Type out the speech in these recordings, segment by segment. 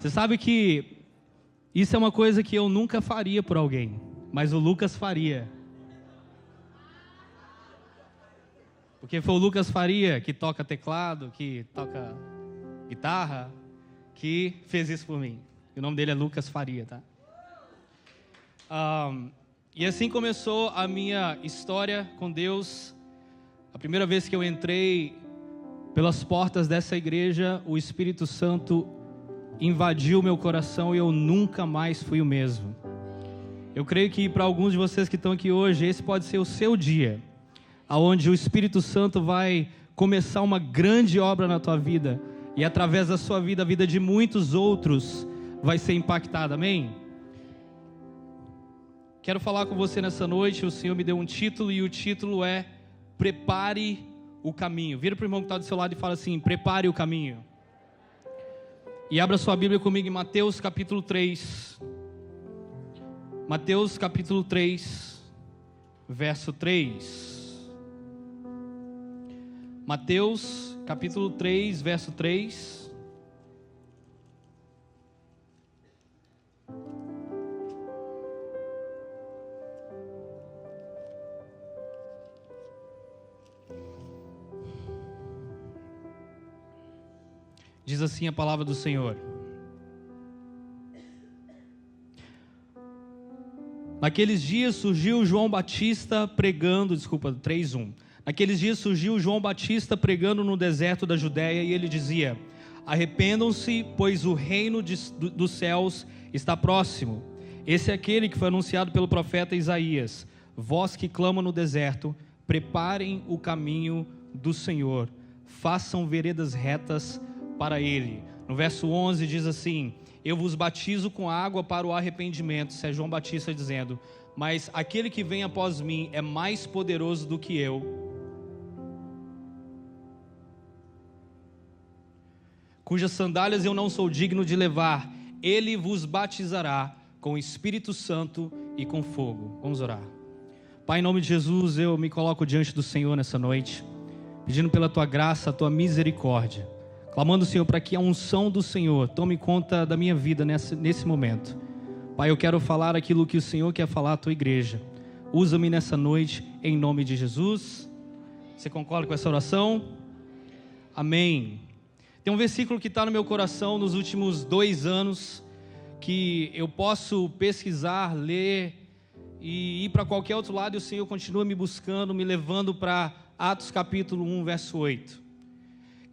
Você sabe que isso é uma coisa que eu nunca faria por alguém, mas o Lucas faria. Porque foi o Lucas Faria, que toca teclado, que toca guitarra, que fez isso por mim. E o nome dele é Lucas Faria, tá? E assim começou a minha história com Deus. A primeira vez que eu entrei pelas portas dessa igreja, o Espírito Santo invadiu meu coração e eu nunca mais fui o mesmo. Eu creio que para alguns de vocês que estão aqui hoje, esse pode ser o seu dia, onde o Espírito Santo vai começar uma grande obra na tua vida, e através da sua vida, a vida de muitos outros vai ser impactada, amém? Quero falar com você nessa noite. O Senhor me deu um título, e o título é Prepare o Caminho. Vira para o irmão que está do seu lado e fala assim: prepare o caminho. E abra sua Bíblia comigo em Mateus capítulo 3. Mateus capítulo 3, verso 3. Mateus capítulo 3, verso 3. Diz assim a palavra do Senhor: Naqueles dias surgiu João Batista pregando, 3:1. Naqueles dias surgiu João Batista pregando no deserto da Judéia, e ele dizia: arrependam-se, pois o reino dos céus está próximo. Esse é aquele que foi anunciado pelo profeta Isaías. Vós que clamam no deserto, preparem o caminho do Senhor, façam veredas retas para ele. No verso 11 diz assim: eu vos batizo com água para o arrependimento. Isso é João Batista dizendo: mas aquele que vem após mim é mais poderoso do que eu, cujas sandálias eu não sou digno de levar. Ele vos batizará com o Espírito Santo e com fogo. Vamos orar. Pai, em nome de Jesus, eu me coloco diante do Senhor nessa noite, pedindo pela Tua graça, a Tua misericórdia, clamando, Senhor, para que a unção do Senhor tome conta da minha vida nesse momento. Pai, eu quero falar aquilo que o Senhor quer falar à Tua igreja. Usa-me nessa noite, em nome de Jesus. Você concorda com essa oração? Amém. Tem um versículo que está no meu coração nos últimos 2 anos, que eu posso pesquisar, ler e ir para qualquer outro lado, e o Senhor continua me buscando, me levando para Atos capítulo 1, verso 8.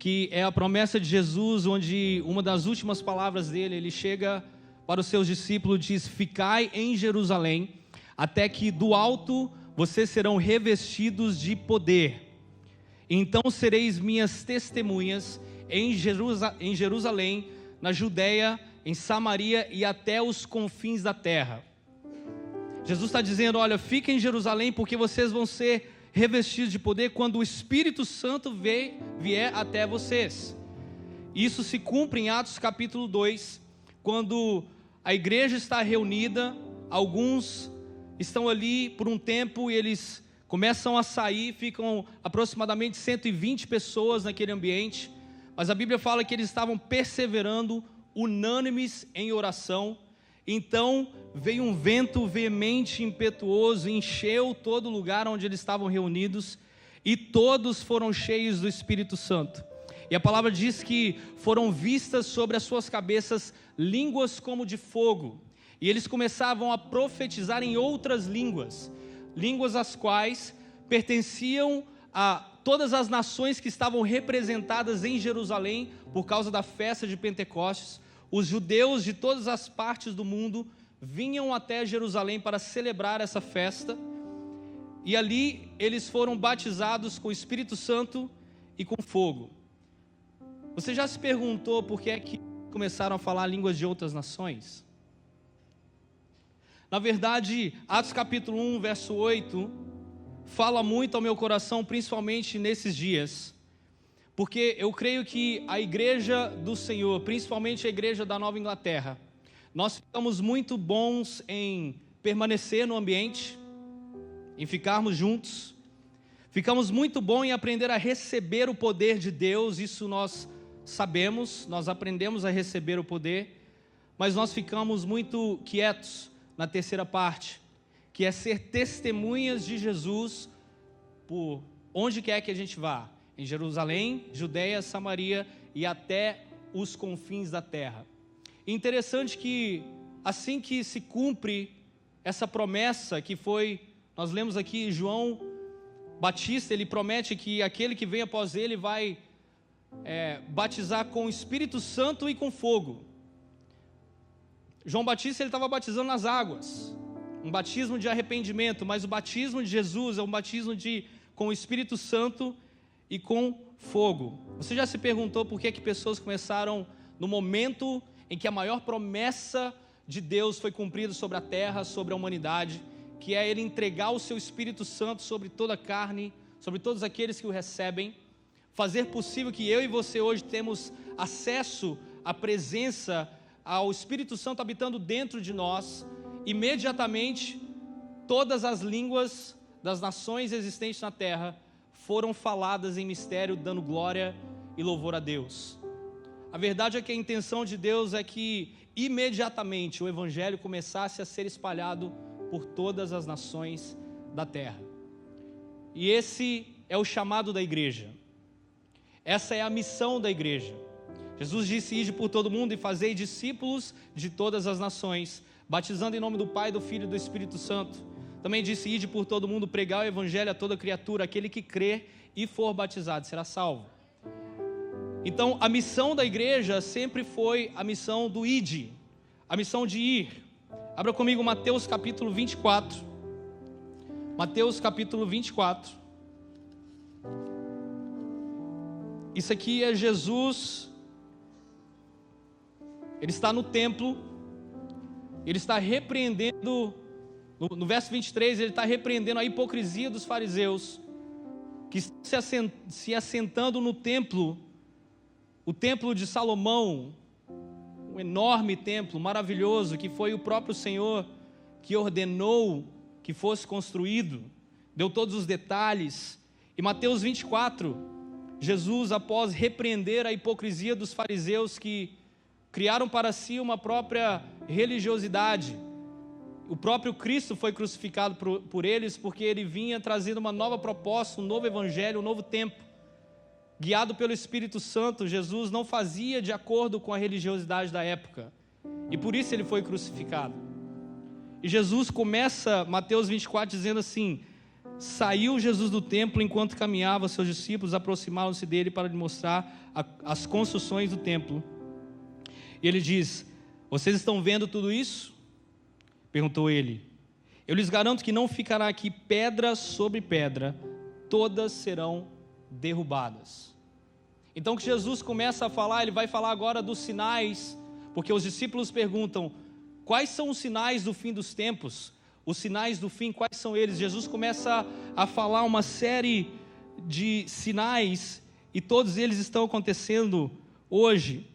Que é a promessa de Jesus, onde uma das últimas palavras dele, ele chega para os seus discípulos e diz: ficai em Jerusalém, até que do alto vocês serão revestidos de poder. Então sereis minhas testemunhas em Jerusalém, na Judéia, em Samaria e até os confins da terra. Jesus está dizendo: olha, fiquem em Jerusalém, porque vocês vão ser revestidos de poder quando o Espírito Santo vier até vocês. Isso se cumpre em Atos capítulo 2, quando a igreja está reunida, alguns estão ali por um tempo e eles começam a sair, ficam aproximadamente 120 pessoas naquele ambiente, mas a Bíblia fala que eles estavam perseverando, unânimes em oração. Então veio um vento veemente, impetuoso, encheu todo o lugar onde eles estavam reunidos, e todos foram cheios do Espírito Santo. E a palavra diz que foram vistas sobre as suas cabeças línguas como de fogo, e eles começavam a profetizar em outras línguas, línguas as quais pertenciam a todas as nações que estavam representadas em Jerusalém por causa da festa de Pentecostes. Os judeus de todas as partes do mundo vinham até Jerusalém para celebrar essa festa, e ali eles foram batizados com o Espírito Santo e com fogo. Você já se perguntou por que é que começaram a falar línguas de outras nações? Na verdade, Atos capítulo 1, verso 8, fala muito ao meu coração, principalmente nesses dias, porque eu creio que a igreja do Senhor, principalmente a igreja da Nova Inglaterra, nós ficamos muito bons em permanecer no ambiente, em ficarmos juntos, ficamos muito bons em aprender a receber o poder de Deus. Isso nós sabemos, nós aprendemos a receber o poder, mas nós ficamos muito quietos na terceira parte, que é ser testemunhas de Jesus por onde quer que a gente vá, em Jerusalém, Judeia, Samaria e até os confins da terra. Interessante que assim que se cumpre essa promessa que foi, nós lemos aqui João Batista, ele promete que aquele que vem após ele vai batizar com o Espírito Santo e com fogo. João Batista, ele estava batizando nas águas, um batismo de arrependimento, mas o batismo de Jesus é um batismo com o Espírito Santo e com fogo. Você já se perguntou por que pessoas começaram no momento em que a maior promessa de Deus foi cumprida sobre a terra, sobre a humanidade, que é Ele entregar o seu Espírito Santo sobre toda a carne, sobre todos aqueles que o recebem, fazer possível que eu e você hoje temos acesso à presença, ao Espírito Santo habitando dentro de nós. Imediatamente, todas as línguas das nações existentes na terra foram faladas em mistério, dando glória e louvor a Deus. A verdade é que a intenção de Deus é que imediatamente o Evangelho começasse a ser espalhado por todas as nações da terra. E esse é o chamado da igreja. Essa é a missão da igreja. Jesus disse: ide por todo mundo e fazei discípulos de todas as nações, batizando em nome do Pai, do Filho e do Espírito Santo. Também disse: ide por todo mundo, pregar o Evangelho a toda criatura, aquele que crer e for batizado será salvo. Então a missão da igreja sempre foi a missão do ide, a missão de ir. Abra comigo Mateus capítulo 24. Mateus capítulo 24. Isso aqui é Jesus. Ele está no templo. Ele está repreendendo, no verso 23, ele está repreendendo a hipocrisia dos fariseus, que estão se assentando no templo, o templo de Salomão, um enorme templo, maravilhoso, que foi o próprio Senhor que ordenou que fosse construído, deu todos os detalhes. E Mateus 24, Jesus, após repreender a hipocrisia dos fariseus que criaram para si uma própria religiosidade, o próprio Cristo foi crucificado por eles, porque ele vinha trazendo uma nova proposta, um novo evangelho, um novo tempo. Guiado pelo Espírito Santo, Jesus não fazia de acordo com a religiosidade da época, e por isso ele foi crucificado. E Jesus começa Mateus 24 dizendo assim: saiu Jesus do templo, enquanto caminhava, seus discípulos aproximaram-se dele para lhe mostrar as construções do templo. E ele diz: vocês estão vendo tudo isso? Perguntou ele. Eu lhes garanto que não ficará aqui pedra sobre pedra, todas serão derrubadas. Então que Jesus começa a falar, ele vai falar agora dos sinais, porque os discípulos perguntam: quais são os sinais do fim dos tempos? Os sinais do fim, quais são eles? Jesus começa a falar uma série de sinais, e todos eles estão acontecendo hoje.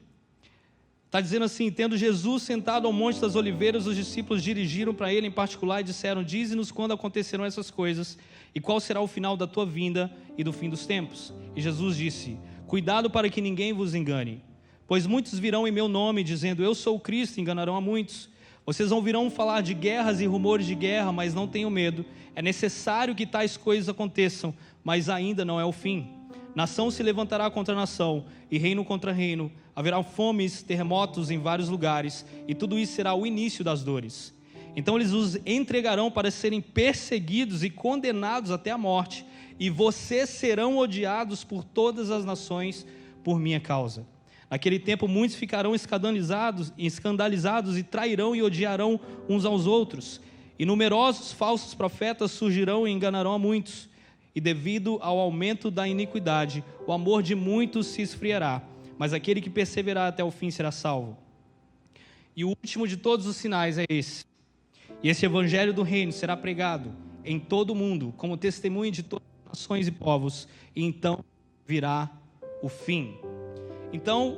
Está dizendo assim: tendo Jesus sentado ao Monte das Oliveiras, os discípulos dirigiram para ele em particular e disseram: dize-nos quando acontecerão essas coisas, e qual será o final da tua vinda e do fim dos tempos. E Jesus disse: cuidado para que ninguém vos engane, pois muitos virão em meu nome, dizendo: eu sou o Cristo, e enganarão a muitos. Vocês ouvirão falar de guerras e rumores de guerra, mas não tenham medo. É necessário que tais coisas aconteçam, mas ainda não é o fim. Nação se levantará contra nação, e reino contra reino. Haverá fomes, terremotos em vários lugares, e tudo isso será o início das dores. Então eles os entregarão para serem perseguidos e condenados até a morte, e vocês serão odiados por todas as nações por minha causa. Naquele tempo muitos ficarão escandalizados e trairão e odiarão uns aos outros, e numerosos falsos profetas surgirão e enganarão a muitos. E devido ao aumento da iniquidade, o amor de muitos se esfriará, mas aquele que perseverar até o fim será salvo. E o último de todos os sinais é esse: e esse evangelho do reino será pregado em todo o mundo, como testemunho de todas as nações e povos, e então virá o fim. Então,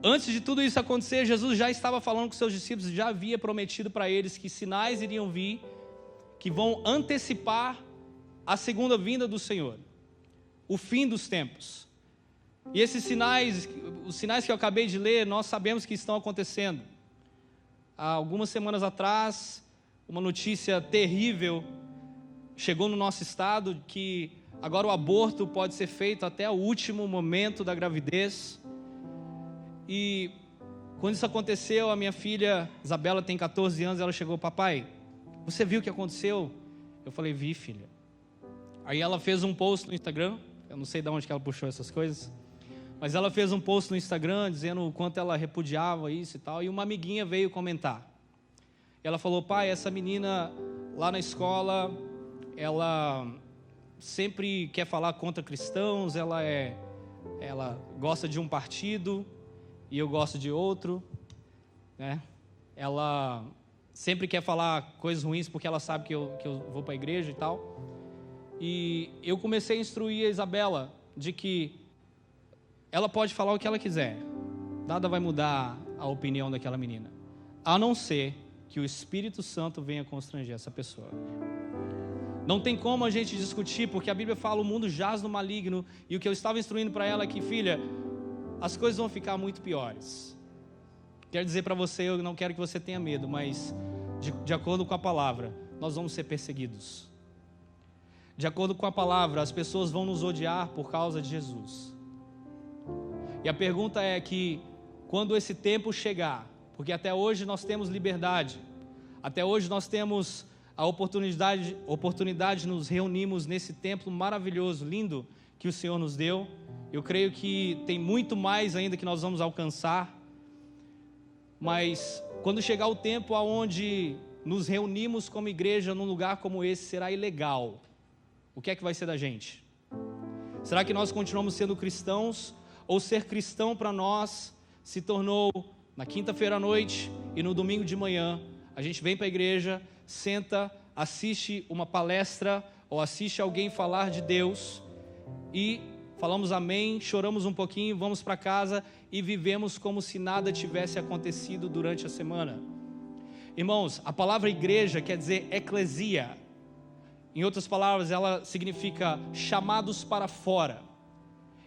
antes de tudo isso acontecer, Jesus já estava falando com seus discípulos, já havia prometido para eles que sinais iriam vir, que vão antecipar a segunda vinda do Senhor, o fim dos tempos. E esses sinais, os sinais que eu acabei de ler, nós sabemos que estão acontecendo. há algumas semanas atrás, uma notícia terrível chegou no nosso estado, que agora o aborto pode ser feito até o último momento da gravidez. E quando isso aconteceu, a minha filha Isabela tem 14 anos, ela chegou: papai, você viu o que aconteceu? Eu falei: vi, filha. Aí ela fez um post no Instagram, eu não sei de onde que ela puxou essas coisas, mas ela fez um post no Instagram dizendo o quanto ela repudiava isso e tal, e uma amiguinha veio comentar. Ela falou: pai, essa menina lá na escola, ela sempre quer falar contra cristãos, ela gosta de um partido e eu gosto de outro, né? Ela sempre quer falar coisas ruins porque ela sabe que eu vou para a igreja e tal. E eu comecei a instruir a Isabela de que ela pode falar o que ela quiser, nada vai mudar a opinião daquela menina, a não ser que o Espírito Santo venha constranger essa pessoa. Não tem como a gente discutir, porque a Bíblia fala: o mundo jaz no maligno. E o que eu estava instruindo para ela é que: filha, as coisas vão ficar muito piores. Quero dizer para você, eu não quero que você tenha medo, mas de acordo com a palavra, nós vamos ser perseguidos. De acordo com a palavra, as pessoas vão nos odiar por causa de Jesus. E a pergunta é que, quando esse tempo chegar, porque até hoje nós temos liberdade, até hoje nós temos a oportunidade de nos reunirmos nesse templo maravilhoso, lindo, que o Senhor nos deu. Eu creio que tem muito mais ainda que nós vamos alcançar, mas quando chegar o tempo onde nos reunimos como igreja num lugar como esse, será ilegal. O que é que vai ser da gente? Será que nós continuamos sendo cristãos, ou ser cristão para nós se tornou na quinta-feira à noite e no domingo de manhã a gente vem para a igreja, senta, assiste uma palestra ou assiste alguém falar de Deus e falamos amém, choramos um pouquinho, vamos para casa e vivemos como se nada tivesse acontecido durante a semana? Irmãos, a palavra igreja quer dizer eclesia. Em outras palavras, ela significa chamados para fora.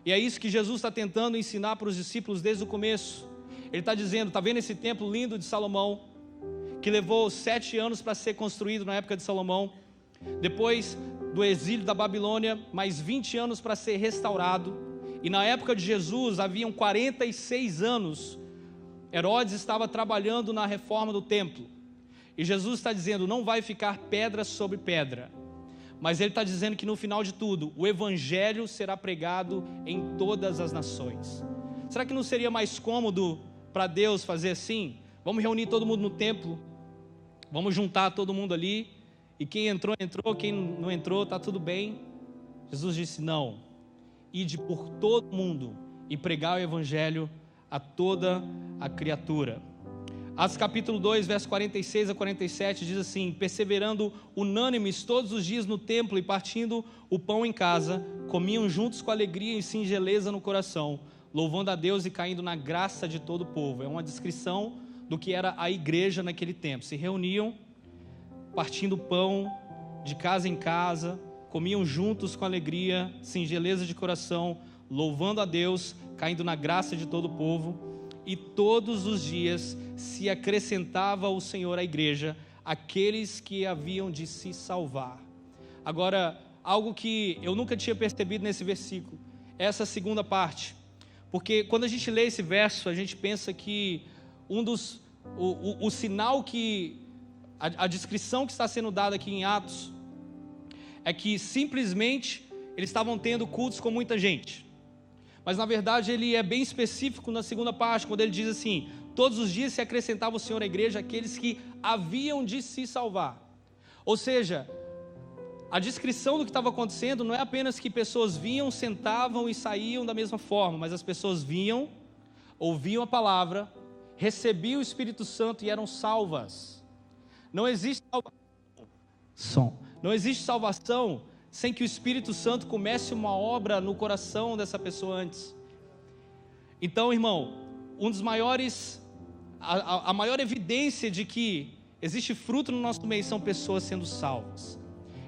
E é isso que Jesus está tentando ensinar para os discípulos desde o começo. Ele está dizendo: está vendo esse templo lindo de Salomão, que levou 7 anos para ser construído na época de Salomão, depois do exílio da Babilônia, mais 20 anos para ser restaurado, e na época de Jesus haviam 46 anos, Herodes estava trabalhando na reforma do templo, e Jesus está dizendo: não vai ficar pedra sobre pedra, mas ele está dizendo que no final de tudo, o evangelho será pregado em todas as nações. Será que não seria mais cômodo para Deus fazer assim? Vamos reunir todo mundo no templo, vamos juntar todo mundo ali, e quem entrou, entrou, quem não entrou, está tudo bem. Jesus disse: não, ide por todo mundo e pregar o evangelho a toda a criatura. Atos capítulo 2, verso 46 a 47 diz assim: perseverando unânimes todos os dias no templo e partindo o pão em casa, comiam juntos com alegria e singeleza no coração, louvando a Deus e caindo na graça de todo o povo. É uma descrição do que era a igreja naquele tempo. Se reuniam, partindo pão de casa em casa, comiam juntos com alegria, singeleza de coração, louvando a Deus, caindo na graça de todo o povo. E todos os dias se acrescentava o Senhor à igreja aqueles que haviam de se salvar. Agora, algo que eu nunca tinha percebido nesse versículo, essa segunda parte, porque quando a gente lê esse verso, a gente pensa que o sinal que, a descrição que está sendo dada aqui em Atos, é que simplesmente eles estavam tendo cultos com muita gente. Mas na verdade ele é bem específico na segunda parte, quando ele diz assim: todos os dias se acrescentava o Senhor à igreja aqueles que haviam de se salvar. Ou seja, a descrição do que estava acontecendo não é apenas que pessoas vinham, sentavam e saíam da mesma forma, mas as pessoas vinham, ouviam a palavra, recebiam o Espírito Santo e eram salvas. Não existe salvação sem que o Espírito Santo comece uma obra no coração dessa pessoa antes. Então, irmão, a maior evidência de que existe fruto no nosso meio são pessoas sendo salvas.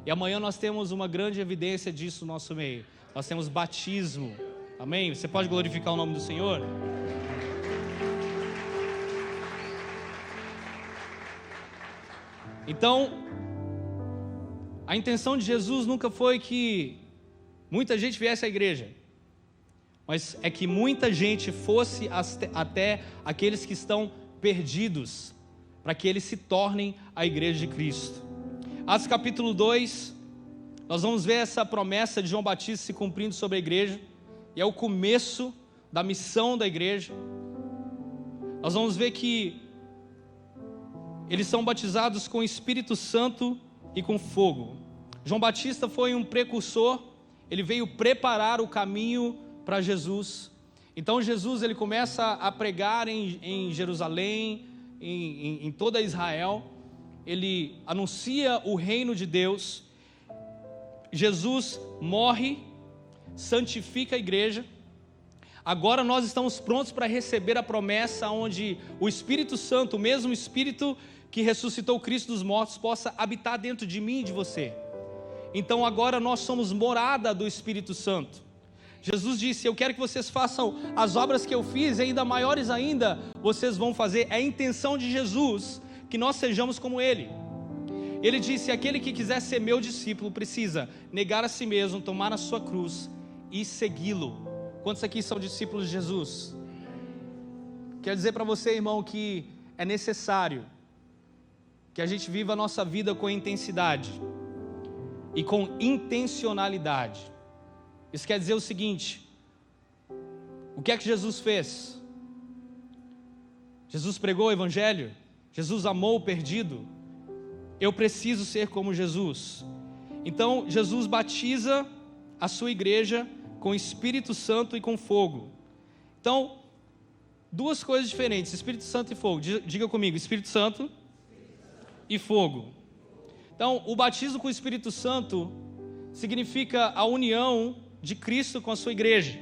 E amanhã nós temos uma grande evidência disso no nosso meio. Nós temos batismo. Amém? Você pode glorificar o nome do Senhor? Então, a intenção de Jesus nunca foi que muita gente viesse à igreja, mas é que muita gente fosse até aqueles que estão perdidos, para que eles se tornem a igreja de Cristo. Atos capítulo 2, nós vamos ver essa promessa de João Batista se cumprindo sobre a igreja, e é o começo da missão da igreja. Nós vamos ver que eles são batizados com o Espírito Santo e com fogo. João Batista foi um precursor, ele veio preparar o caminho para Jesus. Então Jesus ele começa a pregar em Jerusalém, em toda Israel, ele anuncia o reino de Deus. Jesus morre, santifica a igreja. Agora nós estamos prontos para receber a promessa onde o Espírito Santo, o mesmo Espírito que ressuscitou Cristo dos mortos, possa habitar dentro de mim e de você. Então agora nós somos morada do Espírito Santo. Jesus disse: eu quero que vocês façam as obras que eu fiz, e ainda maiores ainda vocês vão fazer. É a intenção de Jesus que nós sejamos como Ele. Ele disse: aquele que quiser ser meu discípulo precisa negar a si mesmo, tomar a sua cruz e segui-lo. Quantos aqui são discípulos de Jesus? Quero dizer para você, irmão, que é necessário que a gente viva a nossa vida com intensidade e com intencionalidade. Isso quer dizer o seguinte: o que é que Jesus fez? Jesus pregou o Evangelho, Jesus amou o perdido. Eu preciso ser como Jesus. Então Jesus batiza a sua igreja com Espírito Santo e com fogo. Então, duas coisas diferentes: Espírito Santo e fogo. Diga comigo: Espírito Santo e fogo. Então, o batismo com o Espírito Santo significa a união de Cristo com a sua igreja.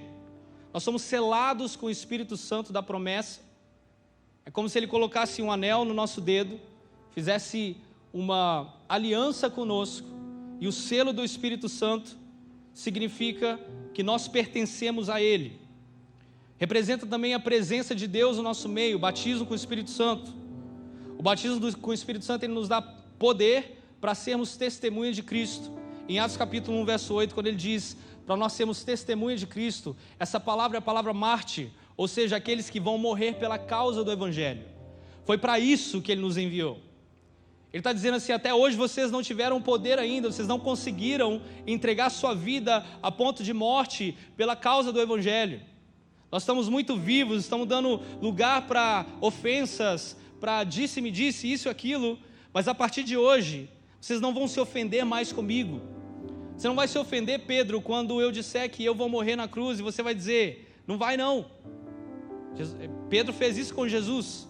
Nós somos selados com o Espírito Santo da promessa. É como se Ele colocasse um anel no nosso dedo, fizesse uma aliança conosco, e o selo do Espírito Santo significa que nós pertencemos a Ele. Representa também a presença de Deus no nosso meio. O batismo com o Espírito Santo. O batismo com o Espírito Santo, ele nos dá poder para sermos testemunhas de Cristo. Em Atos capítulo 1, verso 8, quando ele diz para nós sermos testemunhas de Cristo, essa palavra é a palavra mártir, ou seja, aqueles que vão morrer pela causa do Evangelho. Foi para isso que Ele nos enviou. Ele está dizendo assim: até hoje vocês não tiveram poder ainda, vocês não conseguiram entregar sua vida a ponto de morte pela causa do Evangelho. Nós estamos muito vivos, estamos dando lugar para ofensas, para disse-me disse, isso e aquilo, mas a partir de hoje, vocês não vão se ofender mais comigo. Você não vai se ofender, Pedro, quando eu disser que eu vou morrer na cruz, e você vai dizer: não vai não. Pedro fez isso com Jesus.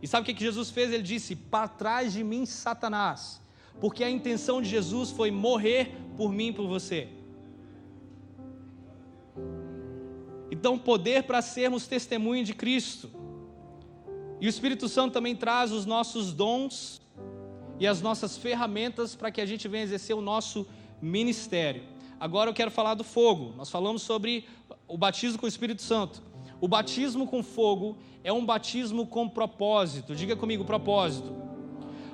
E sabe o que Jesus fez? Ele disse: para trás de mim, Satanás, porque a intenção de Jesus foi morrer por mim e por você. Então, poder para sermos testemunho de Cristo. E o Espírito Santo também traz os nossos dons e as nossas ferramentas para que a gente venha exercer o nosso ministério. Agora eu quero falar do fogo. Nós falamos sobre o batismo com o Espírito Santo. O batismo com fogo é um batismo com propósito. Diga comigo: propósito.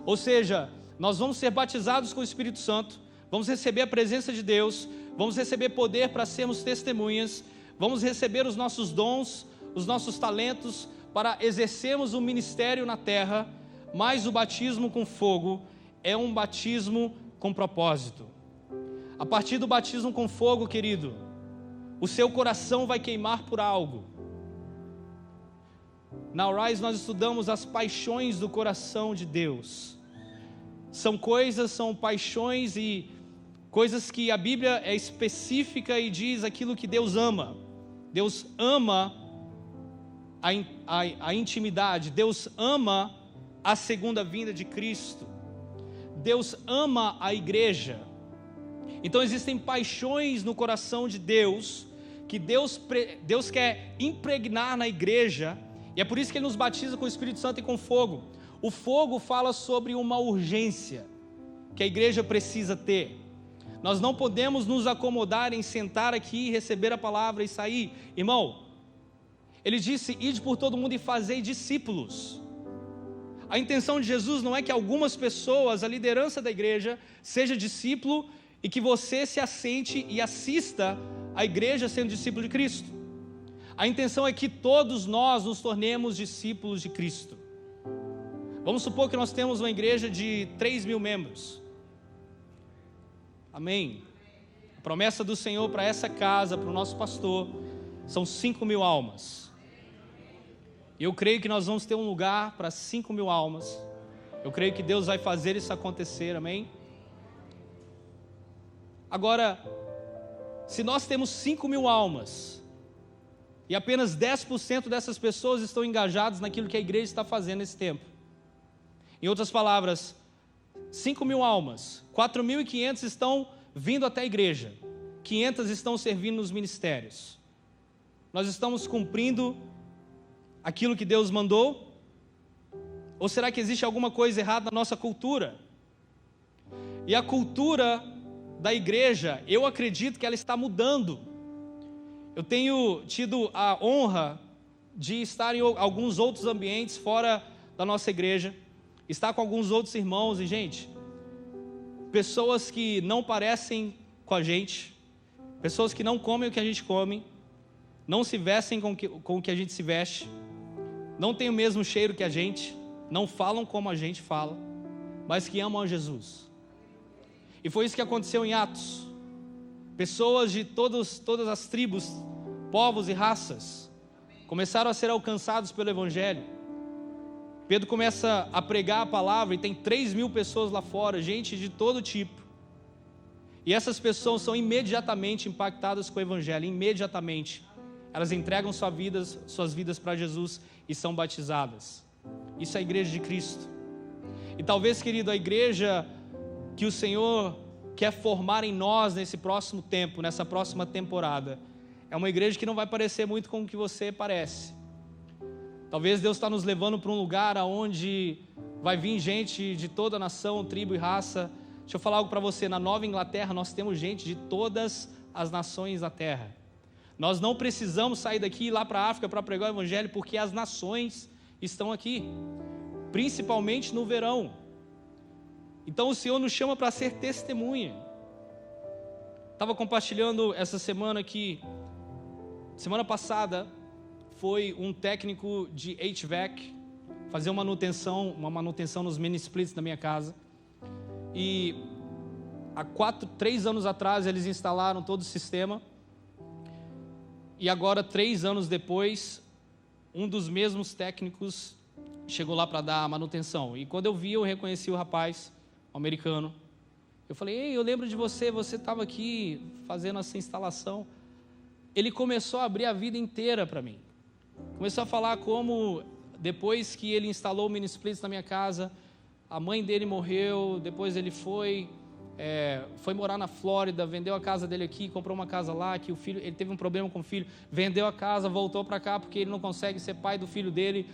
Ou seja, nós vamos ser batizados com o Espírito Santo, vamos receber a presença de Deus, vamos receber poder para sermos testemunhas, vamos receber os nossos dons, os nossos talentos para exercermos o ministério na terra. Mas o batismo com fogo é um batismo com propósito. A partir do batismo com fogo, querido, o seu coração vai queimar por algo. Na Arise nós estudamos as paixões do coração de Deus. São paixões e coisas que a Bíblia é específica e diz aquilo que Deus ama. Deus ama a intimidade, Deus ama a segunda vinda de Cristo, Deus ama a igreja. Então existem paixões no coração de Deus, que Deus quer impregnar na igreja, e é por isso que Ele nos batiza com o Espírito Santo e com fogo. O fogo fala sobre uma urgência que a igreja precisa ter. Nós não podemos nos acomodar em sentar aqui, receber a palavra e sair. Irmão, Ele disse: ide por todo mundo e fazei discípulos. A intenção de Jesus não é que algumas pessoas, a liderança da igreja, seja discípulo e que você se assente e assista a igreja sendo discípulo de Cristo. A intenção é que todos nós nos tornemos discípulos de Cristo. Vamos supor que nós temos uma igreja de 3.000 membros. Amém? A promessa do Senhor para essa casa, para o nosso pastor, são 5.000 almas. E eu creio que nós vamos ter um lugar para 5.000 almas. Eu creio que Deus vai fazer isso acontecer, amém? Agora, se nós temos 5.000 almas, e apenas 10% dessas pessoas estão engajadas naquilo que a igreja está fazendo nesse tempo. Em outras palavras, 5.000 almas, 4.500 estão vindo até a igreja, 500 estão servindo nos ministérios. Nós estamos cumprindo aquilo que Deus mandou? Ou será que existe alguma coisa errada na nossa cultura? E a cultura da igreja, eu acredito que ela está mudando. Eu tenho tido a honra de estar em alguns outros ambientes fora da nossa igreja, estar com alguns outros irmãos e, gente, pessoas que não parecem com a gente, pessoas que não comem o que a gente come, não se vestem com o que a gente se veste, não têm o mesmo cheiro que a gente, não falam como a gente fala, mas que amam a Jesus. E foi isso que aconteceu em Atos. Pessoas de todas as tribos, povos e raças começaram a ser alcançados pelo Evangelho. Pedro começa a pregar a palavra e tem 3.000 pessoas lá fora, gente de todo tipo. E essas pessoas são imediatamente impactadas com o Evangelho, imediatamente. Elas entregam suas vidas para Jesus e são batizadas. Isso é a igreja de Cristo. E talvez, querido, a igreja que o Senhor quer formar em nós nesse próximo tempo, nessa próxima temporada, é uma igreja que não vai parecer muito com o que você parece. Talvez Deus está nos levando para um lugar onde vai vir gente de toda a nação, tribo e raça. Deixa eu falar algo para você, na Nova Inglaterra nós temos gente de todas as nações da terra. Nós não precisamos sair daqui e ir lá para a África para pregar o Evangelho, porque as nações estão aqui, principalmente no verão. Então o Senhor nos chama para ser testemunha. Estava compartilhando essa semana que, semana passada, foi um técnico de HVAC fazer uma manutenção nos mini splits da minha casa. E há 3 anos atrás eles instalaram todo o sistema. E agora, 3 anos depois, um dos mesmos técnicos chegou lá para dar a manutenção. E quando eu reconheci o rapaz, o americano. Eu falei, ei, eu lembro de você estava aqui fazendo essa instalação. Ele começou a abrir a vida inteira para mim. Começou a falar como, depois que ele instalou o mini splits na minha casa, a mãe dele morreu, depois ele foi morar na Flórida, vendeu a casa dele aqui, comprou uma casa lá, que ele teve um problema com o filho, vendeu a casa, voltou para cá porque ele não consegue ser pai do filho dele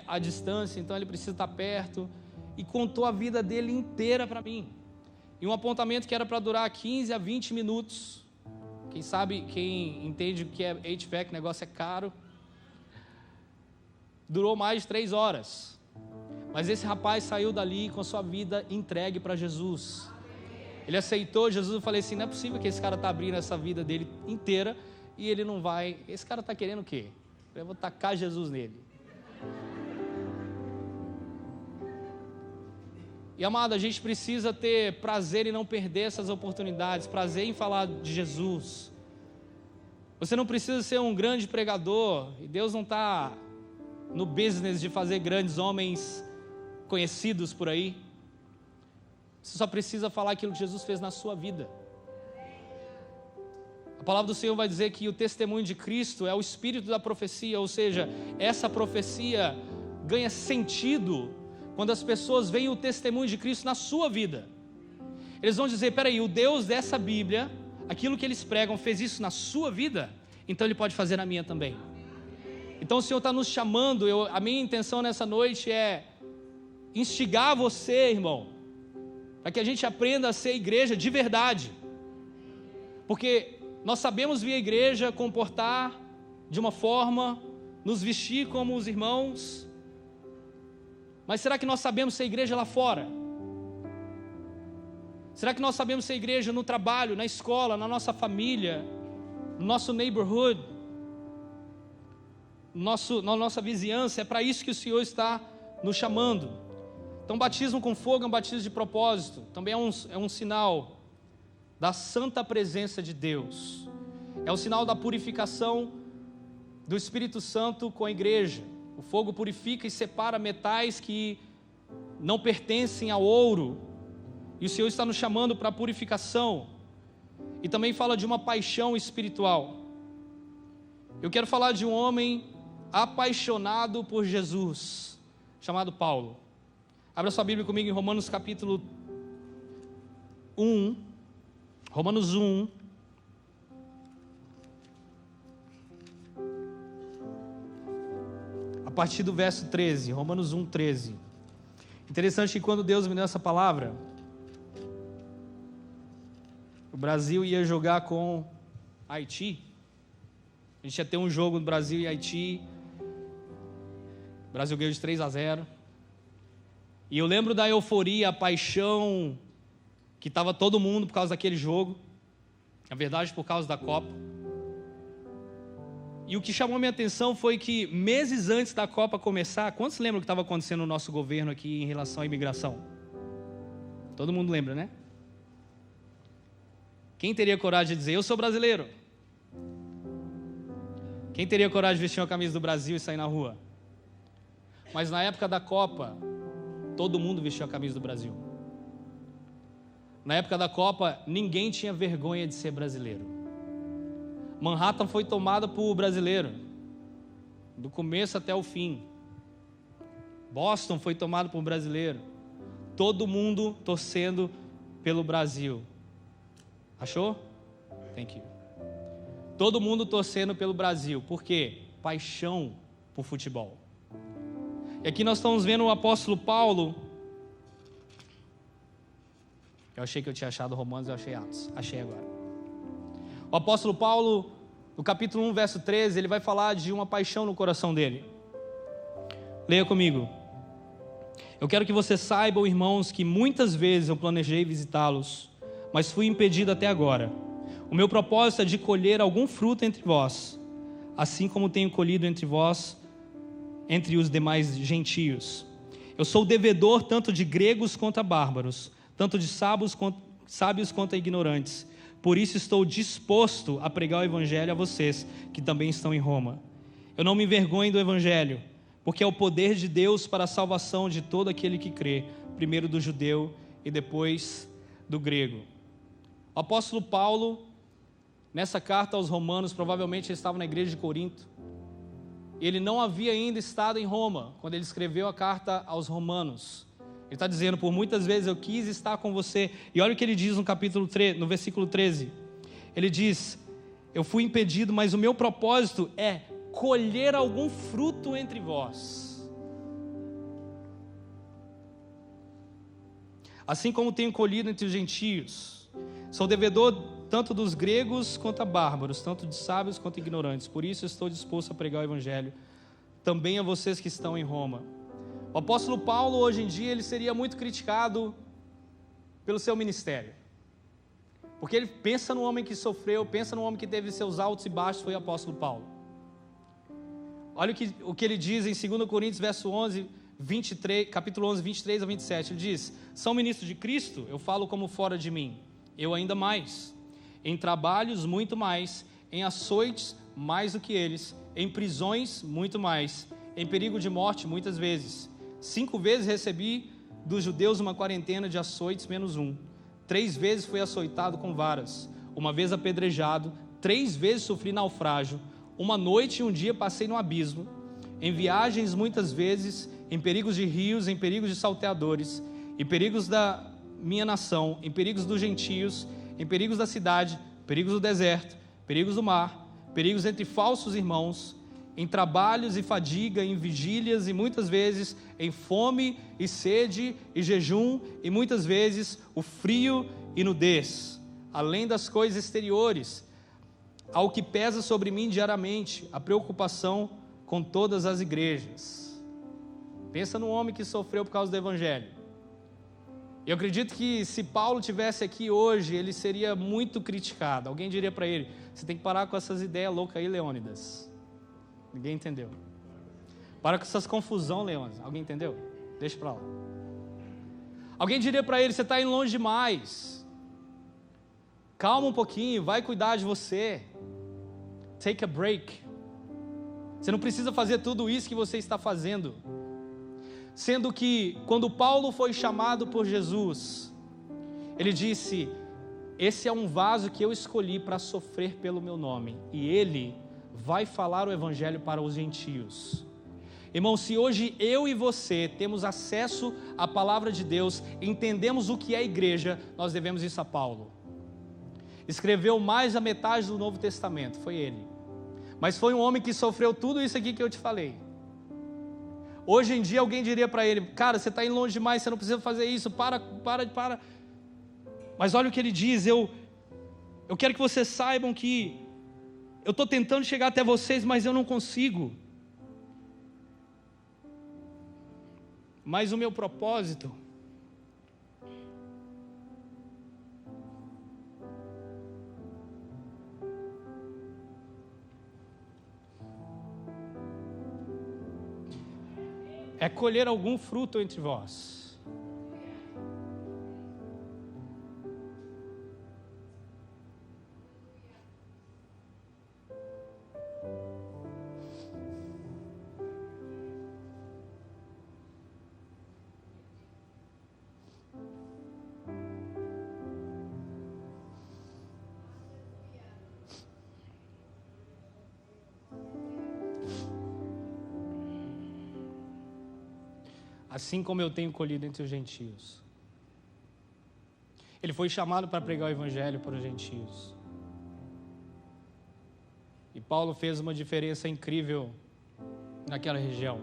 à distância, então ele precisa estar perto, e contou a vida dele inteira para mim, e um apontamento que era para durar 15 a 20 minutos, quem entende o que é HVAC, o negócio é caro, durou mais de 3 horas, mas esse rapaz saiu dali com a sua vida entregue para Jesus. Ele aceitou Jesus. Eu falei assim, não é possível que esse cara está abrindo essa vida dele inteira e ele não vai, esse cara está querendo o quê? Eu vou tacar Jesus nele. E amado, a gente precisa ter prazer em não perder essas oportunidades, prazer em falar de Jesus. Você não precisa ser um grande pregador, e Deus não está no business de fazer grandes homens conhecidos por aí. Você só precisa falar aquilo que Jesus fez na sua vida. A palavra do Senhor vai dizer que o testemunho de Cristo é o espírito da profecia, ou seja, essa profecia ganha sentido quando as pessoas veem o testemunho de Cristo na sua vida. Eles vão dizer, peraí, o Deus dessa Bíblia, aquilo que eles pregam, fez isso na sua vida, então Ele pode fazer na minha também. Então o Senhor está nos chamando, a minha intenção nessa noite é instigar você, irmão, para que a gente aprenda a ser igreja de verdade, porque nós sabemos vir à igreja, comportar de uma forma, nos vestir como os irmãos, Mas será que nós sabemos ser igreja lá fora? Será que nós sabemos ser igreja no trabalho, na escola, na nossa família, no nosso neighborhood, na nossa vizinhança? É para isso que o Senhor está nos chamando. Então, batismo com fogo é um batismo de propósito. Também é um sinal da santa presença de Deus. É o sinal da purificação do Espírito Santo com a igreja. O fogo purifica e separa metais que não pertencem ao ouro. E o Senhor está nos chamando para a purificação. E também fala de uma paixão espiritual. Eu quero falar de um homem apaixonado por Jesus, chamado Paulo. Abra sua Bíblia comigo em Romanos capítulo 1. Romanos 1. A partir do verso 13. Romanos 1, 13. Interessante que quando Deus me deu essa palavra, o Brasil ia jogar com Haiti. A gente ia ter um jogo no Brasil e Haiti. O Brasil ganhou de 3-0. E eu lembro da euforia, a paixão que estava todo mundo por causa daquele jogo. Na verdade, por causa da Copa. E o que chamou minha atenção foi que meses antes da Copa começar, quantos lembram o que estava acontecendo no nosso governo aqui em relação à imigração? Todo mundo lembra, né? Quem teria coragem de dizer, eu sou brasileiro? Quem teria coragem de vestir uma camisa do Brasil e sair na rua? Mas na época da Copa, todo mundo vestiu a camisa do Brasil. Na época da Copa, ninguém tinha vergonha de ser brasileiro. Manhattan foi tomada por brasileiro, do começo até o fim. Boston foi tomado por brasileiro. Todo mundo torcendo pelo Brasil. Achou? Thank you. Todo mundo torcendo pelo Brasil. Por quê? Paixão por futebol. E aqui nós estamos vendo o apóstolo Paulo. Eu achei que eu tinha achado Romanos, eu achei Atos. Achei agora. O apóstolo Paulo, no capítulo 1, verso 13, ele vai falar de uma paixão no coração dele. Leia comigo. Eu quero que vocês saibam, irmãos, que muitas vezes eu planejei visitá-los, mas fui impedido até agora. O meu propósito é de colher algum fruto entre vós, assim como tenho colhido entre vós, entre os demais gentios. Eu sou devedor tanto de gregos quanto a bárbaros, tanto de sábios quanto a ignorantes. Por isso estou disposto a pregar o evangelho a vocês, que também estão em Roma. Eu não me envergonho do evangelho, porque é o poder de Deus para a salvação de todo aquele que crê, primeiro do judeu e depois do grego. O apóstolo Paulo, nessa carta aos romanos, provavelmente ele estava na igreja de Corinto. Ele não havia ainda estado em Roma, quando ele escreveu a carta aos romanos. Ele está dizendo, por muitas vezes eu quis estar com você. E olha o que ele diz no capítulo 3, no versículo 13. Ele diz, eu fui impedido, mas o meu propósito é colher algum fruto entre vós. Assim como tenho colhido entre os gentios. Sou devedor tanto dos gregos quanto a bárbaros, tanto de sábios quanto ignorantes. Por isso estou disposto a pregar o evangelho também a vocês que estão em Roma. O apóstolo Paulo, hoje em dia, ele seria muito criticado pelo seu ministério. Porque ele pensa no homem que sofreu, pensa no homem que teve seus altos e baixos, foi o apóstolo Paulo. Olha o que ele diz em 2 Coríntios, verso 11, 23, capítulo 11, 23 a 27. Ele diz, são ministros de Cristo, eu falo como fora de mim. Eu ainda mais. Em trabalhos, muito mais. Em açoites, mais do que eles. Em prisões, muito mais. Em perigo de morte, muitas vezes. 5 vezes recebi dos judeus uma quarentena de açoites menos 1. 3 vezes fui açoitado com varas. 1 vez apedrejado. 3 vezes sofri naufrágio. 1 noite e 1 dia passei no abismo. Em viagens, muitas vezes. Em perigos de rios, em perigos de salteadores. Em perigos da minha nação. Em perigos dos gentios. Em perigos da cidade. Perigos do deserto. Perigos do mar. Perigos entre falsos irmãos. Em trabalhos e fadiga, em vigílias e muitas vezes em fome e sede e jejum e muitas vezes o frio e nudez, além das coisas exteriores, ao que pesa sobre mim diariamente, a preocupação com todas as igrejas. Pensa num homem que sofreu por causa do evangelho. Eu acredito que se Paulo tivesse aqui hoje, ele seria muito criticado. Alguém diria para ele: você tem que parar com essas ideias loucas aí, Leônidas. Ninguém entendeu. Para com essas confusão, Leônidas. Alguém entendeu? Deixa para lá. Alguém diria para ele: você está indo longe demais. Calma um pouquinho, vai cuidar de você. Take a break. Você não precisa fazer tudo isso que você está fazendo. Sendo que, quando Paulo foi chamado por Jesus, ele disse: esse é um vaso que eu escolhi para sofrer pelo meu nome, e ele vai falar o evangelho para os gentios. Irmão, se hoje eu e você temos acesso à palavra de Deus, entendemos o que é igreja, nós devemos isso a Paulo. Escreveu mais da metade do Novo Testamento, foi ele. Mas foi um homem que sofreu tudo isso aqui que eu te falei. Hoje em dia alguém diria para ele: cara, você está indo longe demais, você não precisa fazer isso, para. Mas olha o que ele diz: eu quero que vocês saibam que eu estou tentando chegar até vocês, mas eu não consigo. Mas o meu propósito é colher algum fruto entre vós. Assim como eu tenho colhido entre os gentios. Ele foi chamado para pregar o evangelho para os gentios. E Paulo fez uma diferença incrível naquela região.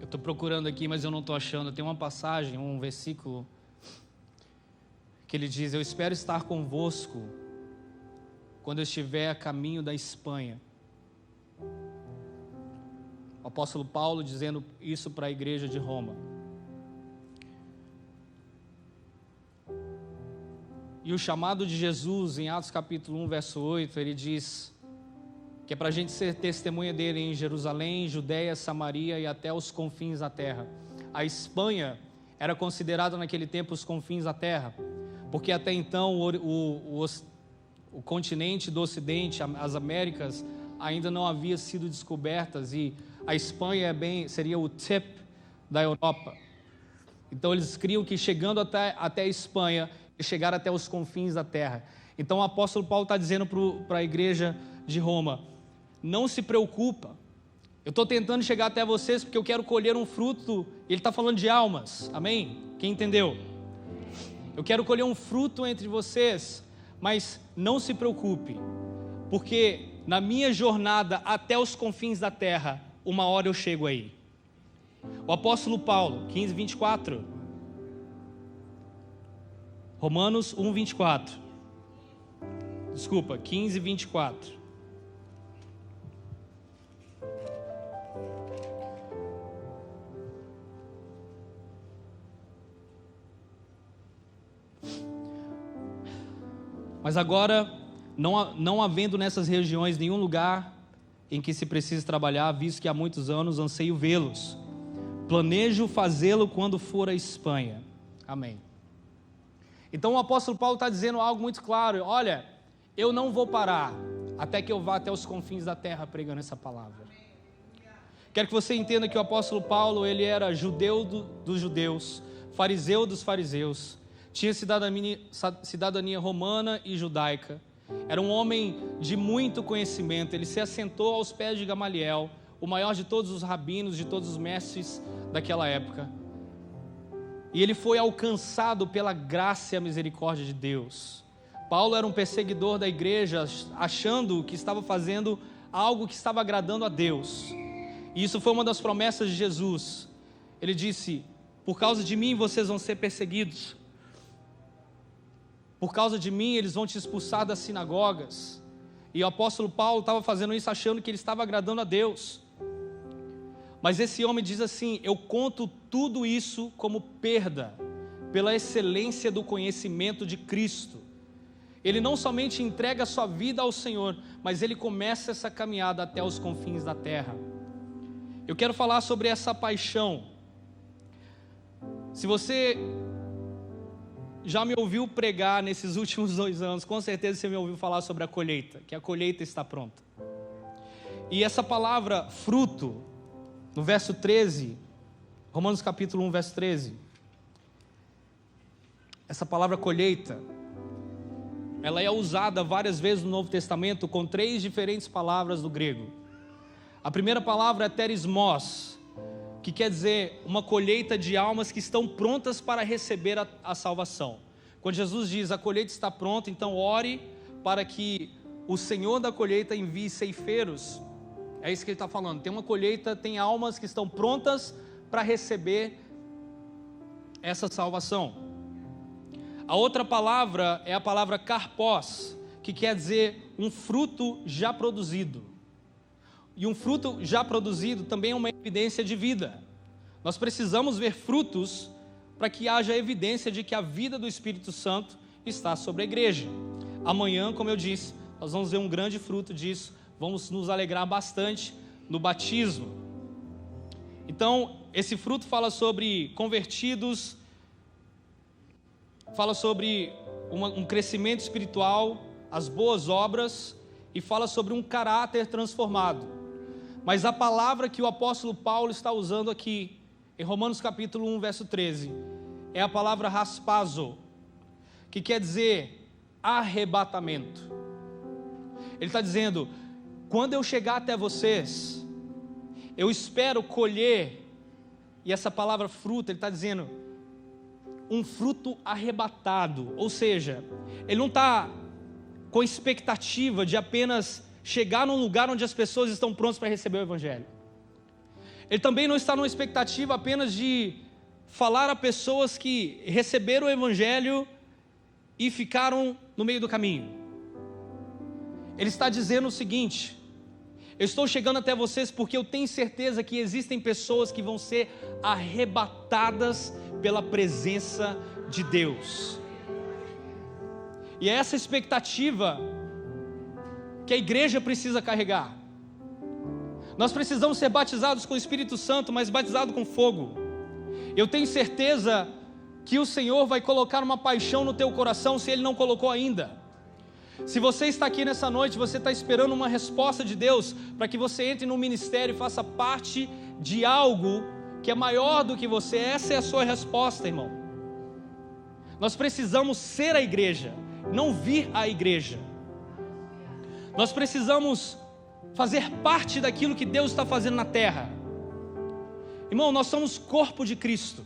Estou procurando aqui, mas eu não estou achando. Tem uma passagem, um versículo, que ele diz: eu espero estar convosco quando eu estiver a caminho da Espanha. O apóstolo Paulo dizendo isso para a igreja de Roma. E o chamado de Jesus, em Atos capítulo 1, verso 8, ele diz que é para a gente ser testemunha dele em Jerusalém, Judeia, Samaria e até os confins da terra. A Espanha era considerada naquele tempo os confins da terra, porque até então o continente do Ocidente, as Américas, ainda não havia sido descobertas, e a Espanha seria o tip da Europa. Então eles criam que chegando até a Espanha, chegar até os confins da terra. Então o apóstolo Paulo está dizendo para a igreja de Roma: não se preocupa, eu estou tentando chegar até vocês porque eu quero colher um fruto. Ele está falando de almas, amém? Quem entendeu? Eu quero colher um fruto entre vocês, mas não se preocupe, porque na minha jornada até os confins da terra, uma hora eu chego aí. O apóstolo Paulo, 15, 24, Romanos 1, 24, desculpa, 15, 24. Mas agora, não havendo nessas regiões nenhum lugar em que se precise trabalhar, visto que há muitos anos anseio vê-los, planejo fazê-lo quando for à Espanha. Amém. Então o apóstolo Paulo está dizendo algo muito claro: olha, eu não vou parar até que eu vá até os confins da terra pregando essa palavra. Quero que você entenda que o apóstolo Paulo, ele era judeu dos judeus, fariseu dos fariseus, tinha cidadania romana e judaica, era um homem de muito conhecimento. Ele se assentou aos pés de Gamaliel, o maior de todos os rabinos, de todos os mestres daquela época. e ele foi alcançado pela graça e a misericórdia de Deus. Paulo era um perseguidor da igreja, achando que estava fazendo algo que estava agradando a Deus. E isso foi uma das promessas de Jesus. Ele disse: por causa de mim vocês vão ser perseguidos. Por causa de mim eles vão te expulsar das sinagogas. E o apóstolo Paulo estava fazendo isso achando que ele estava agradando a Deus. Mas esse homem diz assim: eu conto tudo isso como perda, pela excelência do conhecimento de Cristo. Ele não somente entrega a sua vida ao Senhor, mas ele começa essa caminhada até os confins da terra. Eu quero falar sobre essa paixão. Se você já me ouviu pregar nesses últimos 2 anos, com certeza você me ouviu falar sobre a colheita, que a colheita está pronta. E essa palavra fruto, no verso 13, Romanos capítulo 1, verso 13, essa palavra colheita, ela é usada várias vezes no Novo Testamento com 3 diferentes palavras do grego. A primeira palavra é terismos, que quer dizer uma colheita de almas que estão prontas para receber a salvação. Quando Jesus diz: a colheita está pronta, então ore para que o Senhor da colheita envie ceifeiros. É isso que ele está falando. Tem uma colheita, tem almas que estão prontas para receber essa salvação. A outra palavra é a palavra karpos, que quer dizer um fruto já produzido. E um fruto já produzido também é uma evidência de vida. Nós precisamos ver frutos para que haja evidência de que a vida do Espírito Santo está sobre a igreja. Amanhã, como eu disse, nós vamos ver um grande fruto disso. Vamos nos alegrar bastante no batismo. Então, esse fruto fala sobre convertidos, fala sobre um crescimento espiritual, as boas obras, e fala sobre um caráter transformado. Mas a palavra que o apóstolo Paulo está usando aqui, em Romanos capítulo 1, verso 13, é a palavra raspazo, que quer dizer arrebatamento. Ele está dizendo: quando eu chegar até vocês, eu espero colher, e essa palavra fruto, ele está dizendo, um fruto arrebatado. Ou seja, ele não está com expectativa de apenas chegar num lugar onde as pessoas estão prontas para receber o Evangelho. Ele também não está numa expectativa apenas de falar a pessoas que receberam o Evangelho e ficaram no meio do caminho. Ele está dizendo o seguinte: eu estou chegando até vocês porque eu tenho certeza que existem pessoas que vão ser arrebatadas pela presença de Deus. E é essa expectativa que a igreja precisa carregar. Nós precisamos ser batizados com o Espírito Santo, mas batizados com fogo. Eu tenho certeza que o Senhor vai colocar uma paixão no teu coração, se Ele não colocou ainda. Se você está aqui nessa noite, você está esperando uma resposta de Deus para que você entre no ministério e faça parte de algo que é maior do que você. Essa é a sua resposta, irmão. Nós precisamos ser a igreja, não vir à igreja. Nós precisamos fazer parte daquilo que Deus está fazendo na terra. Irmão, nós somos corpo de Cristo.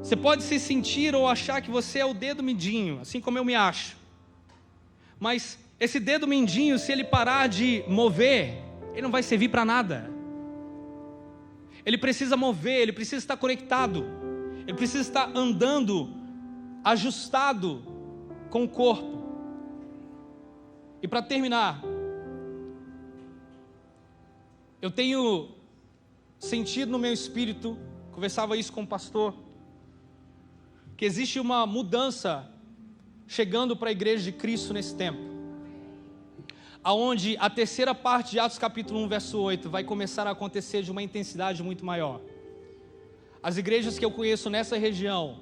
Você pode se sentir ou achar que você é o dedo mindinho, assim como eu me acho. Mas esse dedo mindinho, se ele parar de mover, ele não vai servir para nada. Ele precisa mover, ele precisa estar conectado, ele precisa estar andando, ajustado com o corpo. E para terminar, eu tenho sentido no meu espírito, conversava isso com o pastor, que existe uma mudança chegando para a igreja de Cristo nesse tempo, aonde a terceira parte de Atos capítulo 1, verso 8, vai começar a acontecer de uma intensidade muito maior. As igrejas que eu conheço nessa região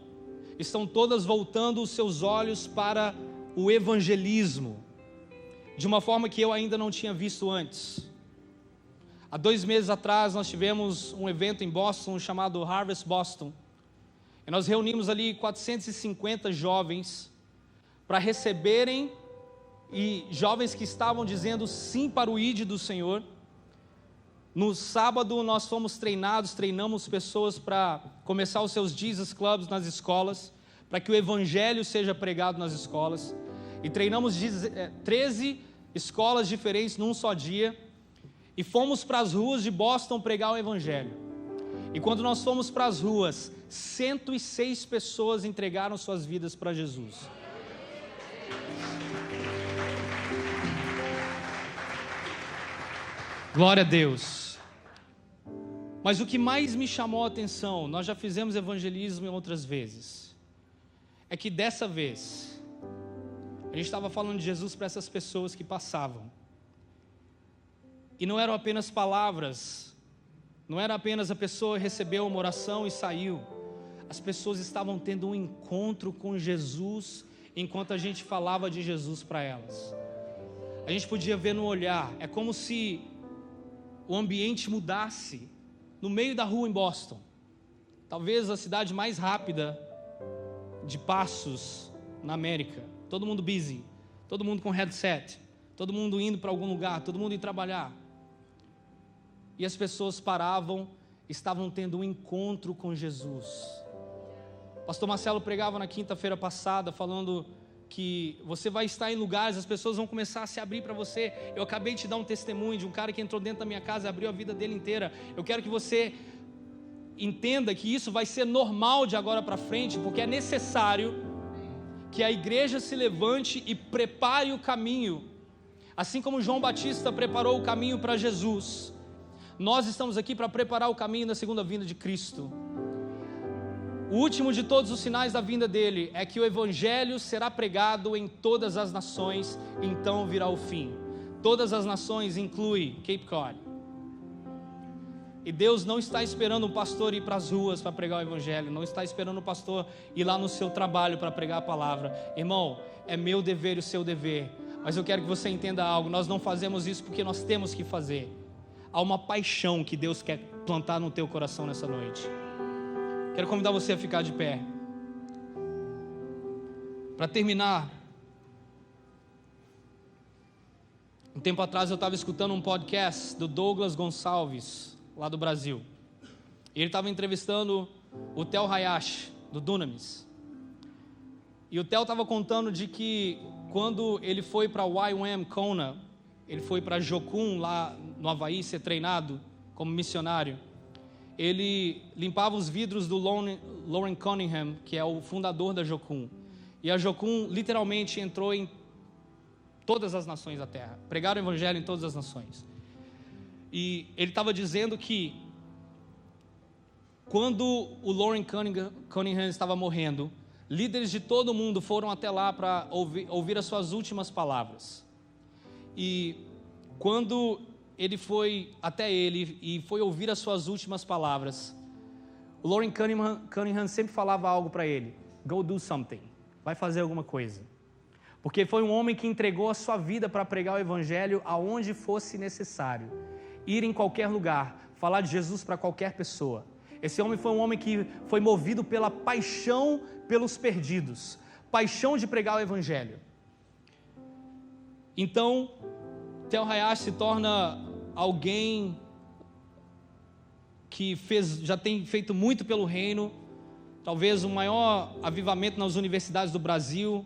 estão todas voltando os seus olhos para o evangelismo, de uma forma que eu ainda não tinha visto antes. Há 2 meses atrás nós tivemos um evento em Boston chamado Harvest Boston, e nós reunimos ali 450 jovens para receberem, e jovens que estavam dizendo sim para o ID do Senhor, No sábado nós treinamos pessoas para começar os seus Jesus Clubs nas escolas, para que o evangelho seja pregado nas escolas. E treinamos 13 escolas diferentes num só dia. E fomos para as ruas de Boston pregar o evangelho. E quando nós fomos para as ruas, 106 pessoas entregaram suas vidas para Jesus. Glória a Deus. Mas o que mais me chamou a atenção, nós já fizemos evangelismo em outras vezes, é que dessa vez, a gente estava falando de Jesus para essas pessoas que passavam. E não eram apenas palavras, não era apenas a pessoa recebeu uma oração e saiu. As pessoas estavam tendo um encontro com Jesus, enquanto a gente falava de Jesus para elas. A gente podia ver no olhar, é como se o ambiente mudasse no meio da rua em Boston. Talvez a cidade mais rápida de passos na América. Todo mundo busy, todo mundo com headset, todo mundo indo para algum lugar, todo mundo indo trabalhar. E as pessoas paravam, estavam tendo um encontro com Jesus. Pastor Marcelo pregava na quinta-feira passada, falando que você vai estar em lugares, as pessoas vão começar a se abrir para você. Eu acabei de te dar um testemunho de um cara que entrou dentro da minha casa e abriu a vida dele inteira. Eu quero que você entenda que isso vai ser normal de agora para frente, porque é necessário que a igreja se levante e prepare o caminho, assim como João Batista preparou o caminho para Jesus. Nós estamos aqui para preparar o caminho da segunda vinda de Cristo. O último de todos os sinais da vinda dele é que o evangelho será pregado em todas as nações, então virá o fim. Todas as nações inclui Cape Cod. E Deus não está esperando um pastor ir para as ruas para pregar o evangelho, não está esperando um pastor ir lá no seu trabalho para pregar a palavra. Irmão, é meu dever e o seu dever, mas eu quero que você entenda algo, nós não fazemos isso porque nós temos que fazer. Há uma paixão que Deus quer plantar no teu coração nessa noite. Quero convidar você a ficar de pé. Para terminar, um tempo atrás eu estava escutando um podcast do Douglas Gonçalves, lá do Brasil. E ele estava entrevistando o Theo Hayashi, do Dunamis. E o Theo estava contando de que quando ele foi para YWAM Kona, ele foi para Jocum, lá no Havaí, ser treinado como missionário. Ele limpava os vidros do Loren Cunningham, que é o fundador da Jocum. E a Jocum literalmente entrou em todas as nações da terra. Pregaram o evangelho em todas as nações. E ele estava dizendo que quando o Loren Cunningham estava morrendo, líderes de todo o mundo foram até lá para ouvir as suas últimas palavras. E quando ele foi até ele e foi ouvir as suas últimas palavras, o Loren Cunningham sempre falava algo para ele: go do something, vai fazer alguma coisa. Porque foi um homem que entregou a sua vida para pregar o evangelho aonde fosse necessário, ir em qualquer lugar, falar de Jesus para qualquer pessoa. Esse homem foi um homem que foi movido pela paixão pelos perdidos, paixão de pregar o evangelho. Então, Theo Hayashi se torna alguém que já tem feito muito pelo reino, talvez o maior avivamento nas universidades do Brasil.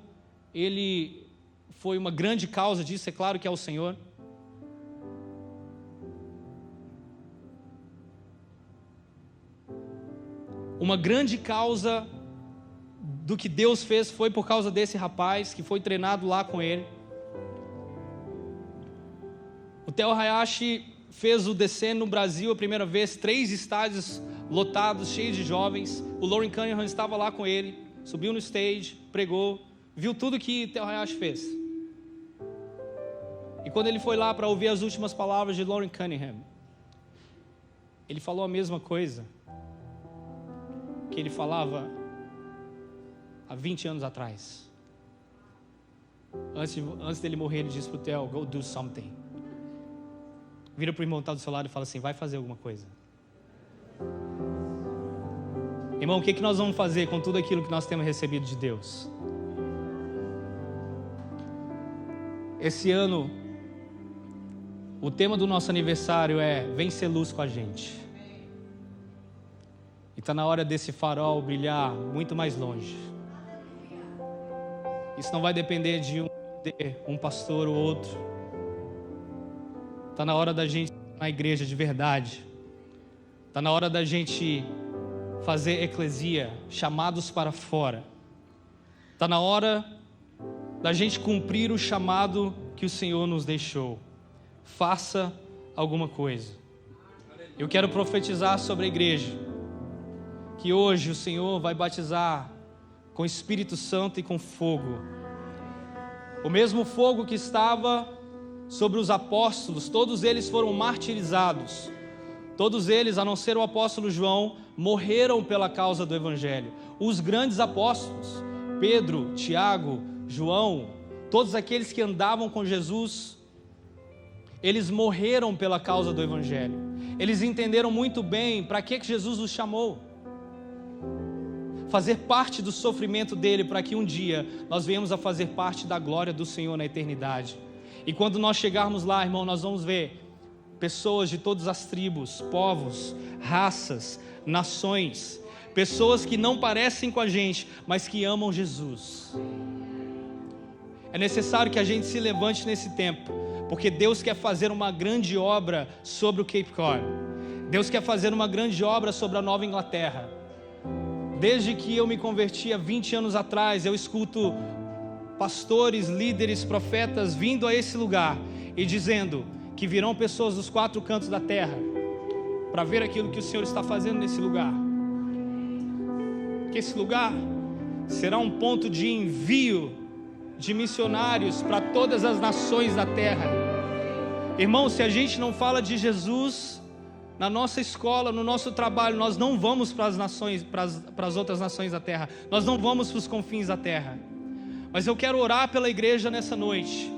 Ele foi uma grande causa disso, é claro que é o Senhor. Uma grande causa do que Deus fez foi por causa desse rapaz que foi treinado lá com ele. O Theo Hayashi fez o Descendo no Brasil a primeira vez, 3 estádios lotados, cheios de jovens. O Loren Cunningham estava lá com ele, subiu no stage, pregou, viu tudo que Theo Hayashi fez. E quando ele foi lá para ouvir as últimas palavras de Loren Cunningham, ele falou a mesma coisa que ele falava há 20 anos atrás. Antes dele morrer, ele disse para o Theo: go do something. Vira para o irmão que está do seu lado e fala assim: vai fazer alguma coisa. Irmão, o que nós vamos fazer com tudo aquilo que nós temos recebido de Deus? Esse ano O tema do nosso aniversário é Vem ser luz com a gente. E está na hora desse farol brilhar muito mais longe. Isso não vai depender de um pastor ou outro. Está na hora da gente ir na igreja de verdade. Está na hora da gente fazer eclesia, chamados para fora. Está na hora da gente cumprir o chamado que o Senhor nos deixou. Faça alguma coisa. Eu quero profetizar sobre a igreja, que hoje o Senhor vai batizar com Espírito Santo e com fogo. O mesmo fogo que estava sobre os apóstolos, todos eles foram martirizados. Todos eles, a não ser o apóstolo João, morreram pela causa do Evangelho. Os grandes apóstolos, Pedro, Tiago, João, todos aqueles que andavam com Jesus, eles morreram pela causa do Evangelho. Eles entenderam muito bem para que Jesus os chamou. Fazer parte do sofrimento dele, para que um dia nós venhamos a fazer parte da glória do Senhor na eternidade. E quando nós chegarmos lá, irmão, nós vamos ver pessoas de todas as tribos, povos, raças, nações, pessoas que não parecem com a gente, mas que amam Jesus. É necessário que a gente se levante nesse tempo, porque Deus quer fazer uma grande obra sobre o Cape Cod. Deus quer fazer uma grande obra sobre a Nova Inglaterra. Desde que eu me converti há 20 anos atrás, eu escuto pastores, líderes, profetas vindo a esse lugar e dizendo que virão pessoas dos 4 cantos da terra para ver aquilo que o Senhor está fazendo nesse lugar. Que esse lugar será um ponto de envio de missionários para todas as nações da terra. Irmão, se a gente não fala de Jesus na nossa escola, no nosso trabalho, nós não vamos para as nações, para as outras nações da terra. Nós não vamos para os confins da terra. Mas eu quero orar pela igreja nessa noite.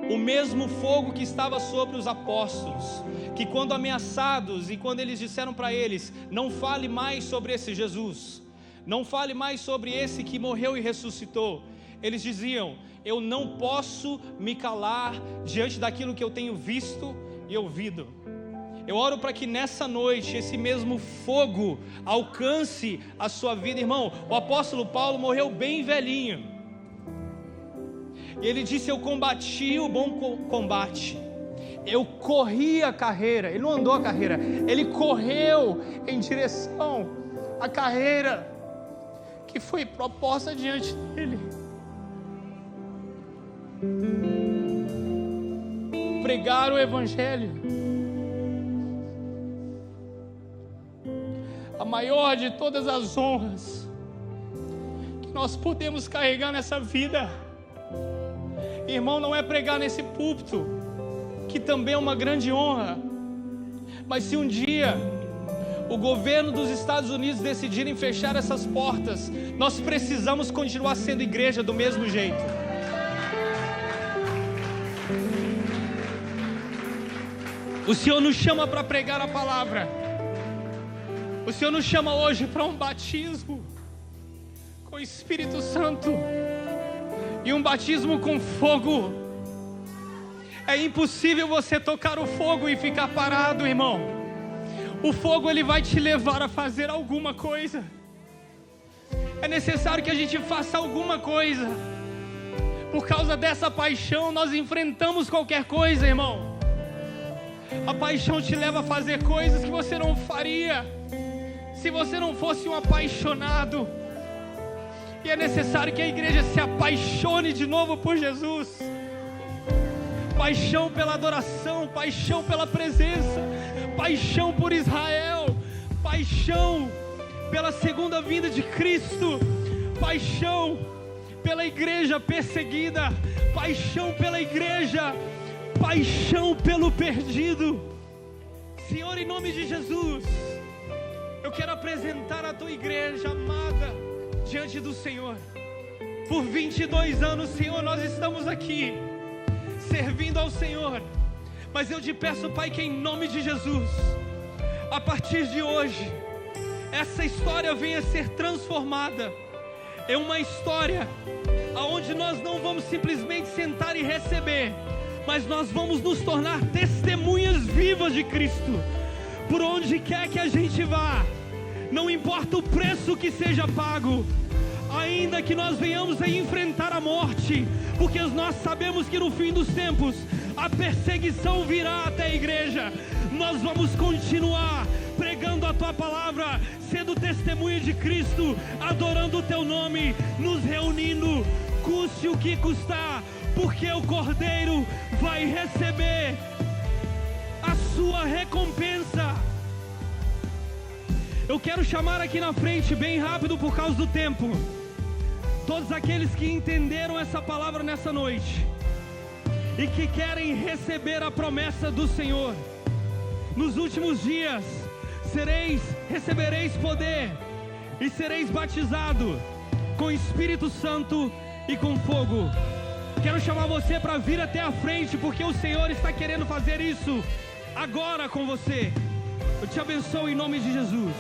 O mesmo fogo que estava sobre os apóstolos, que quando ameaçados e quando eles disseram para eles, não fale mais sobre esse Jesus, não fale mais sobre esse que morreu e ressuscitou, eles diziam, eu não posso me calar diante daquilo que eu tenho visto e ouvido. Eu oro para que nessa noite esse mesmo fogo alcance a sua vida, irmão. O apóstolo Paulo morreu bem velhinho. E ele disse, eu combati o bom combate, eu corri a carreira. Ele não andou a carreira, ele correu em direção à carreira que foi proposta diante dele. Pregar o Evangelho, a maior de todas as honras que nós podemos carregar nessa vida, irmão, não é pregar nesse púlpito, que também é uma grande honra, mas se um dia o governo dos Estados Unidos decidirem fechar essas portas, nós precisamos continuar sendo igreja do mesmo jeito. O Senhor nos chama para pregar a palavra. O Senhor nos chama hoje para um batismo com o Espírito Santo e um batismo com fogo. É impossível você tocar o fogo e ficar parado, irmão. O fogo, ele vai te levar a fazer alguma coisa. É necessário que a gente faça alguma coisa. Por causa dessa paixão, nós enfrentamos qualquer coisa, irmão. A paixão te leva a fazer coisas que você não faria se você não fosse um apaixonado. E é necessário que a igreja se apaixone de novo por Jesus. Paixão pela adoração, paixão pela presença, paixão por Israel, paixão pela segunda vinda de Cristo, paixão pela igreja perseguida, paixão pela igreja, paixão pelo perdido. Senhor, em nome de Jesus, eu quero apresentar a tua igreja amada diante do Senhor. Por 22 anos, Senhor, nós estamos aqui servindo ao Senhor, mas eu te peço, Pai, que em nome de Jesus, a partir de hoje, essa história venha ser transformada em uma história onde nós não vamos simplesmente sentar e receber, mas nós vamos nos tornar testemunhas vivas de Cristo, por onde quer que a gente vá, não importa o preço que seja pago, ainda que nós venhamos a enfrentar a morte, porque nós sabemos que no fim dos tempos, a perseguição virá até a igreja, nós vamos continuar pregando a Tua palavra, sendo testemunha de Cristo, adorando o Teu nome, nos reunindo, custe o que custar, porque o Cordeiro vai receber a sua recompensa. Eu quero chamar aqui na frente, bem rápido por causa do tempo, todos aqueles que entenderam essa palavra nessa noite e que querem receber a promessa do Senhor. Nos últimos dias recebereis poder e sereis batizado com Espírito Santo e com fogo. Quero chamar você para vir até a frente, porque o Senhor está querendo fazer isso agora com você. Eu te abençoo em nome de Jesus.